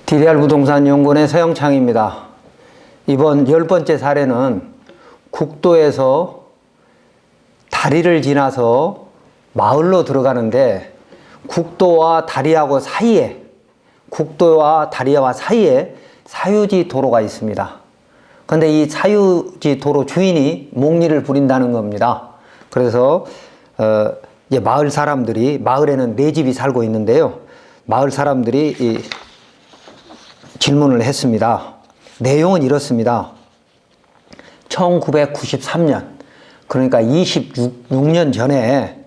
DDR 부동산 연구원의 서영창입니다. 이번 10번째 사례는 국도에서 다리를 지나서 마을로 들어가는데 국도와 다리와 사이에 사유지 도로가 있습니다. 그런데 이 사유지 도로 주인이 몽리를 부린다는 겁니다. 그래서 이제 마을에는 4집이 살고 있는데요. 마을 사람들이 질문을 했습니다. 내용은 이렇습니다. 1993년, 그러니까 26년 전에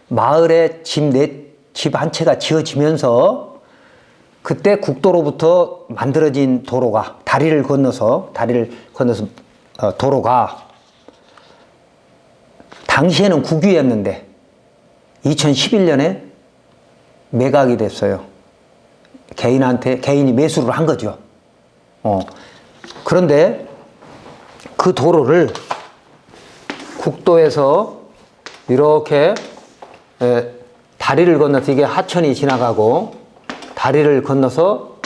마을에 집 한 채가 지어지면서 그때 국도로부터 만들어진 도로가 다리를 건너서 도로가 당시에는 국유였는데 2011년에 매각이 됐어요. 개인이 매수를 한 거죠. 그런데 그 도로를 국도에서 이렇게 다리를 건너서, 이게 하천이 지나가고 다리를 건너서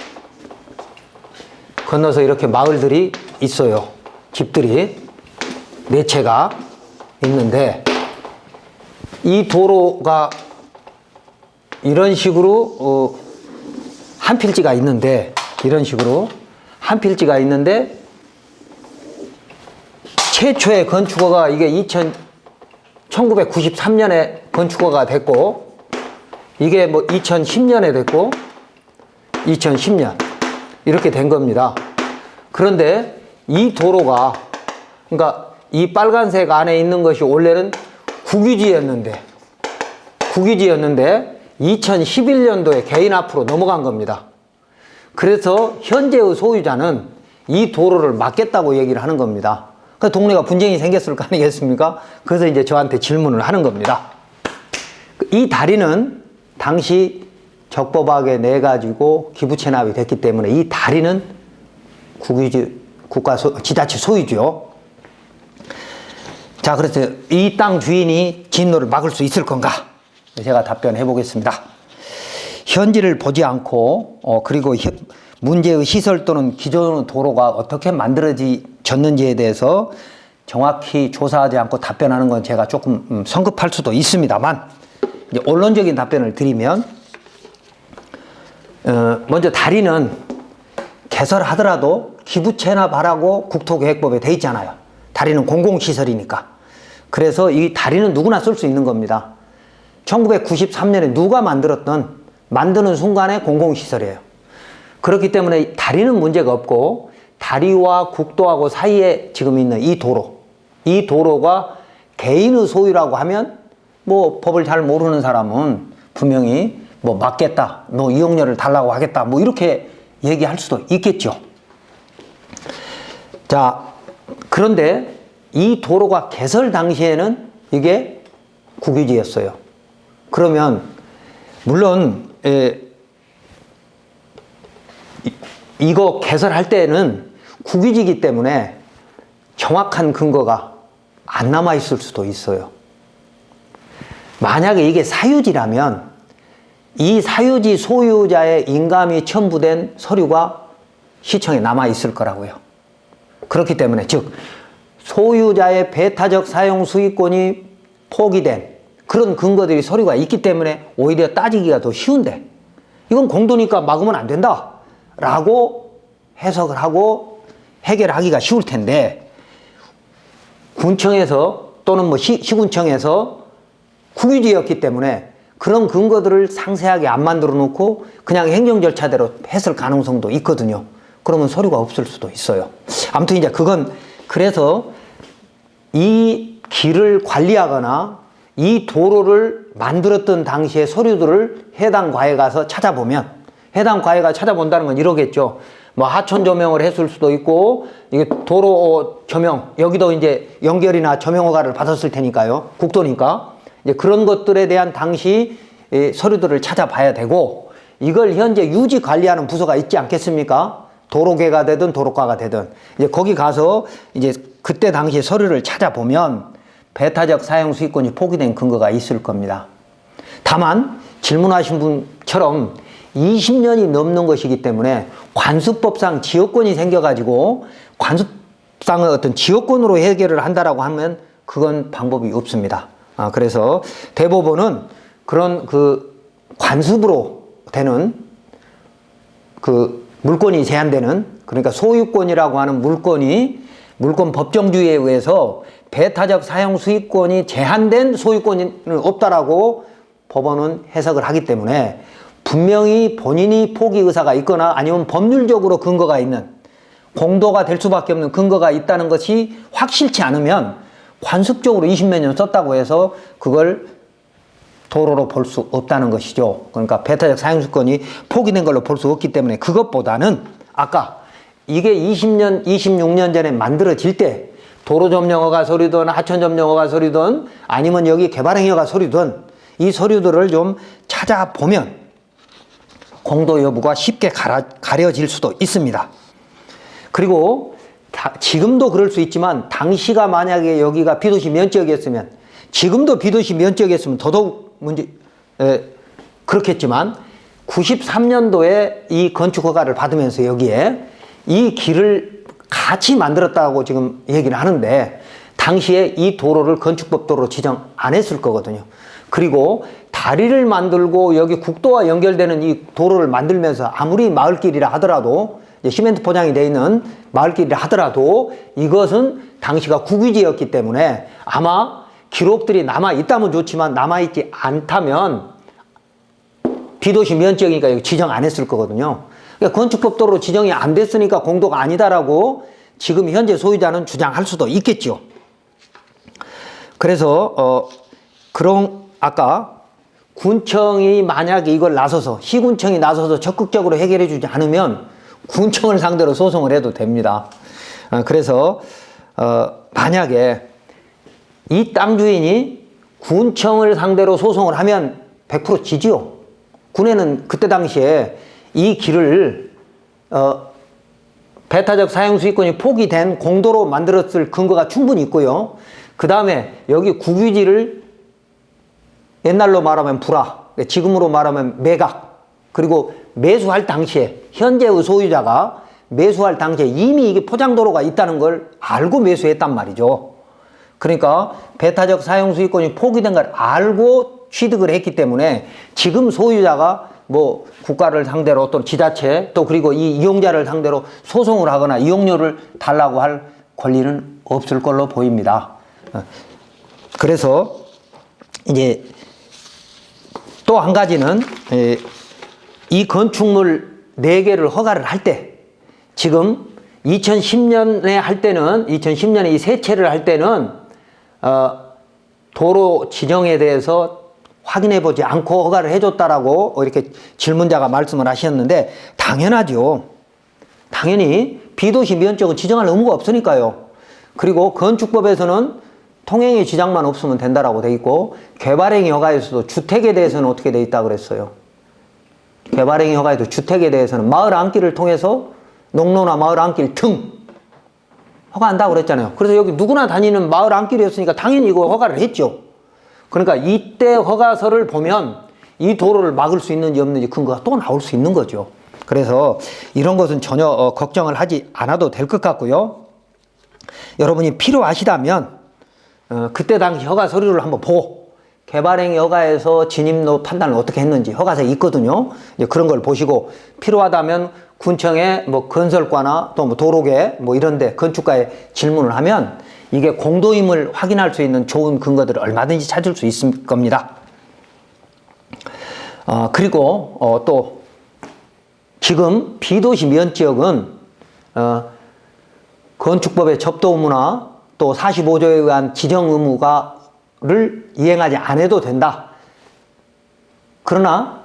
이렇게 마을들이 있어요. 집들이 4채가 있는데 이 도로가 이런 식으로 한 필지가 있는데, 최초의 건축허가 이게 1993년에 건축허가 됐고, 이게 뭐 2010년에 됐고, 2010년 이렇게 된 겁니다. 그런데 이 도로가, 그러니까 이 빨간색 안에 있는 것이 원래는 국유지였는데 2011년도에 개인 앞으로 넘어간 겁니다. 그래서 현재의 소유자는 이 도로를 막겠다고 얘기를 하는 겁니다. 그 동네가 분쟁이 생겼을 거 아니겠습니까? 그래서 이제 저한테 질문을 하는 겁니다. 이 다리는 당시 적법하게 내가지고 기부 체납이 됐기 때문에 이 다리는 지자체 소유죠. 자, 그래서 이 땅 주인이 진로를 막을 수 있을 건가? 제가 답변해 보겠습니다. 현지를 보지 않고 그리고 문제의 시설 또는 기존의 도로가 어떻게 만들어졌는지에 대해서 정확히 조사하지 않고 답변하는 건 제가 조금 성급할 수도 있습니다만, 이제 원론적인 답변을 드리면, 먼저 다리는 개설하더라도 기부 체납하라고 국토계획법에 돼 있잖아요. 다리는 공공시설이니까. 그래서 이 다리는 누구나 쓸 수 있는 겁니다. 1993년에 누가 만드는 순간에 공공시설이에요. 그렇기 때문에 다리는 문제가 없고, 다리와 국도하고 사이에 지금 있는 이 도로가 개인의 소유라고 하면 뭐 법을 잘 모르는 사람은 분명히 뭐 막겠다, 너 이용료를 달라고 하겠다, 뭐 이렇게 얘기할 수도 있겠죠. 자, 그런데 이 도로가 개설 당시에는 이게 국유지였어요. 그러면 물론 이거 개설할 때는 국유지이기 때문에 정확한 근거가 안 남아 있을 수도 있어요. 만약에 이게 사유지라면 이 사유지 소유자의 인감이 첨부된 서류가 시청에 남아 있을 거라고요. 그렇기 때문에, 즉 소유자의 배타적 사용 수익권이 포기된 그런 근거들이 서류가 있기 때문에 오히려 따지기가 더 쉬운데, 이건 공도니까 막으면 안 된다 라고 해석을 하고 해결하기가 쉬울 텐데, 군청에서 또는 뭐 시군청에서 국유지였기 때문에 그런 근거들을 상세하게 안 만들어 놓고 그냥 행정 절차대로 했을 가능성도 있거든요. 그러면 서류가 없을 수도 있어요. 아무튼 이제 그래서 이 길을 관리하거나 이 도로를 만들었던 당시의 서류들을 해당 과에 가서 찾아보면, 해당 과에가 찾아본다는 건 이러겠죠. 뭐 하천 조명을 했을 수도 있고, 이게 도로 조명, 여기도 이제 연결이나 조명 허가를 받았을 테니까요. 국도니까. 이제 그런 것들에 대한 당시 서류들을 찾아봐야 되고, 이걸 현재 유지 관리하는 부서가 있지 않겠습니까? 도로계가 되든 도로과가 되든, 이제 거기 가서 이제 그때 당시 서류를 찾아보면 배타적 사용 수익권이 포기된 근거가 있을 겁니다. 다만 질문하신 분처럼 20년이 넘는 것이기 때문에 관수법상 지역권이 생겨가지고 관수상의 어떤 지역권으로 해결을 한다라고 하면 그건 방법이 없습니다. 그래서 대법원은 그런 그 관습으로 되는 그 물권이 제한되는, 그러니까 소유권이라고 하는 물권 법정주의에 의해서 배타적 사용 수익권이 제한된 소유권은 없다라고 법원은 해석을 하기 때문에 분명히 본인이 포기 의사가 있거나 아니면 법률적으로 근거가 있는, 공도가 될 수밖에 없는 근거가 있다는 것이 확실치 않으면 관습적으로 20몇 년 썼다고 해서 그걸 도로로 볼 수 없다는 것이죠. 그러니까 배타적 사용수권이 포기된 걸로 볼 수 없기 때문에 그것보다는 아까 이게 20년, 26년 전에 만들어질 때 도로점령허가 서류든 하천점령허가 서류든 아니면 여기 개발행위허가 서류든 이 서류들을 좀 찾아보면 공도 여부가 쉽게 가려질 수도 있습니다. 그리고 지금도 그럴 수 있지만 당시가 만약에 여기가 비도시 면적이었으면, 지금도 비도시 면적이었으면 더더욱 그렇겠지만 93년도에 이 건축 허가를 받으면서 여기에 이 길을 같이 만들었다고 지금 얘기를 하는데 당시에 이 도로를 건축법 도로로 지정 안 했을 거거든요. 그리고 다리를 만들고 여기 국도와 연결되는 이 도로를 만들면서 아무리 마을길이라 하더라도, 시멘트 포장이 되어 있는 마을길이라 하더라도 이것은 당시가 국유지였기 때문에 아마 기록들이 남아있다면 좋지만 남아있지 않다면 비도시 면적이니까 여기 지정 안 했을 거거든요. 그러니까 건축법 도로 지정이 안 됐으니까 공도가 아니다라고 지금 현재 소유자는 주장할 수도 있겠죠. 그래서 아까 군청이 만약에 이걸 나서서, 시군청이 나서서 적극적으로 해결해 주지 않으면 군청을 상대로 소송을 해도 됩니다. 그래서 만약에 이 땅 주인이 군청을 상대로 소송을 하면 100% 지지요. 군에는 그때 당시에 이 길을 배타적 사용수익권이 포기된 공도로 만들었을 근거가 충분히 있고요. 그 다음에 여기 국유지를 옛날로 말하면 불화, 지금으로 말하면 매각, 그리고 매수할 당시에 현재의 소유자가 매수할 당시에 이미 이게 포장도로가 있다는 걸 알고 매수했단 말이죠. 그러니까 배타적 사용수익권이 포기된 걸 알고 취득을 했기 때문에 지금 소유자가 뭐 국가를 상대로 또 지자체 또 그리고 이 이용자를 상대로 소송을 하거나 이용료를 달라고 할 권리는 없을 걸로 보입니다. 그래서 이제 또 한 가지는 이 건축물 4개를 허가를 할 때, 지금 2010년에 할 때는, 2010년에 이 세 채를 할 때는 도로 지정에 대해서 확인해 보지 않고 허가를 해줬다라고 이렇게 질문자가 말씀을 하셨는데 당연하죠. 당연히 비도시 면적은 지정할 의무가 없으니까요. 그리고 건축법에서는 통행의 지장만 없으면 된다라고 돼 있고, 개발행위 허가에서도 주택에 대해서는 어떻게 돼 있다 그랬어요. 개발행위 허가에도 주택에 대해서는 마을 안길을 통해서 농로나 마을 안길 등 허가한다고 그랬잖아요. 그래서 여기 누구나 다니는 마을 안길이었으니까 당연히 이거 허가를 했죠. 그러니까 이때 허가서를 보면 이 도로를 막을 수 있는지 없는지 근거가 또 나올 수 있는 거죠. 그래서 이런 것은 전혀 걱정을 하지 않아도 될 것 같고요. 여러분이 필요하시다면 그때 당시 허가 서류를 한번 보고 개발행위 허가에서 진입로 판단을 어떻게 했는지 허가서에 있거든요. 이제 그런 걸 보시고 필요하다면 군청의 뭐 건설과나 또 뭐 도로계 뭐 이런데 건축가에 질문을 하면 이게 공도임을 확인할 수 있는 좋은 근거들을 얼마든지 찾을 수 있을 겁니다. 그리고 또 지금 비도시 면지역은 건축법의 접도 의무나 또 45조에 의한 지정 의무를 이행하지 않아도 된다. 그러나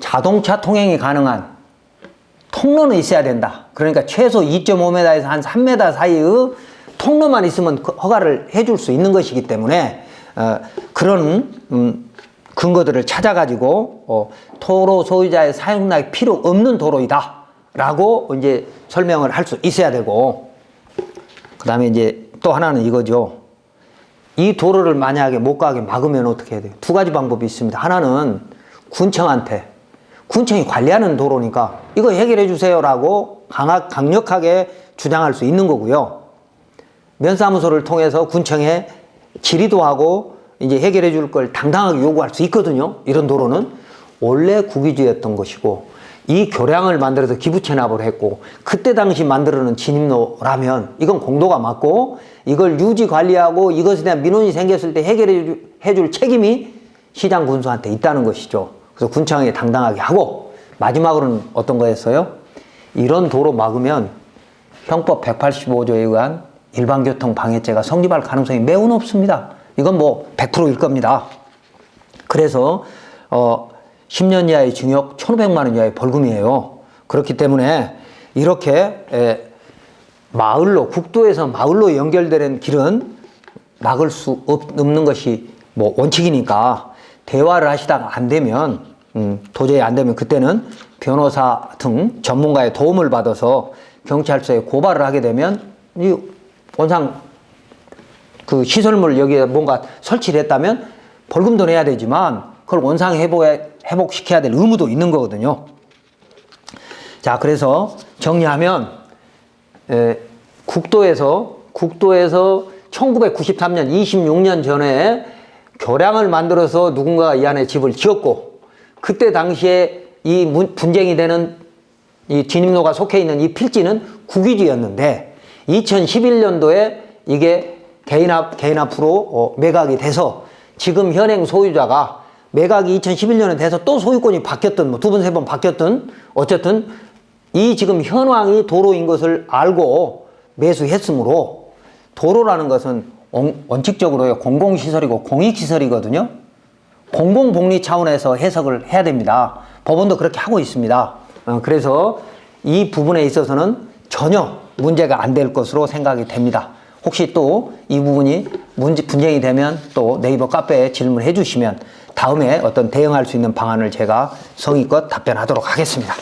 자동차 통행이 가능한 통로는 있어야 된다. 그러니까 최소 2.5m에서 한 3m 사이의 통로만 있으면 허가를 해줄 수 있는 것이기 때문에 그런 근거들을 찾아가지고 도로 소유자의 사용락이 필요 없는 도로이다 라고 이제 설명을 할 수 있어야 되고, 그 다음에 이제 또 하나는 이거죠. 이 도로를 만약에 못 가게 막으면 어떻게 해야 돼요? 두 가지 방법이 있습니다. 하나는 군청한테 군청이 관리하는 도로니까 이거 해결해 주세요라고 강력하게 주장할 수 있는 거고요. 면사무소를 통해서 군청에 질의도 하고 이제 해결해 줄 걸 당당하게 요구할 수 있거든요. 이런 도로는 원래 국유지였던 것이고 이 교량을 만들어서 기부채납을 했고 그때 당시 만들어놓은 진입로라면 이건 공도가 맞고 이걸 유지 관리하고 이것에 대한 민원이 생겼을 때 해결해 줄 책임이 시장 군수한테 있다는 것이죠. 그래서 군청에 당당하게 하고 마지막으로는 어떤 거였어요? 이런 도로 막으면 형법 185조에 의한 일반교통 방해죄가 성립할 가능성이 매우 높습니다. 이건 뭐 100%일 겁니다. 그래서 10년 이하의 징역 1,500만 원 이하의 벌금이에요. 그렇기 때문에 이렇게 마을로 국도에서 마을로 연결되는 길은 막을 수 없는 것이 뭐 원칙이니까 대화를 하시다가 안 되면 도저히 안 되면 그때는 변호사 등 전문가의 도움을 받아서 경찰서에 고발을 하게 되면 이 원상 그 시설물 여기에 뭔가 설치를 했다면 벌금도 내야 되지만 그걸 원상 회복시켜야 될 의무도 있는 거거든요. 자, 그래서 정리하면 국도에서 1993년 26년 전에 교량을 만들어서 누군가가 이 안에 집을 지었고 그때 당시에 이 분쟁이 되는 이 진입로가 속해 있는 이 필지는 국유지였는데 2011년도에 이게 개인 앞으로 매각이 돼서 지금 현행 소유자가 매각이 2011년에 돼서 또 소유권이 바뀌었던 뭐 두 번, 세 번 바뀌었던 어쨌든 이 지금 현황이 도로인 것을 알고 매수했으므로 도로라는 것은 원칙적으로 공공시설이고 공익시설이거든요. 공공복리 차원에서 해석을 해야 됩니다. 법원도 그렇게 하고 있습니다. 그래서 이 부분에 있어서는 전혀 문제가 안 될 것으로 생각이 됩니다. 혹시 또 이 부분이 분쟁이 되면 또 네이버 카페에 질문해 주시면 다음에 어떤 대응할 수 있는 방안을 제가 성의껏 답변하도록 하겠습니다.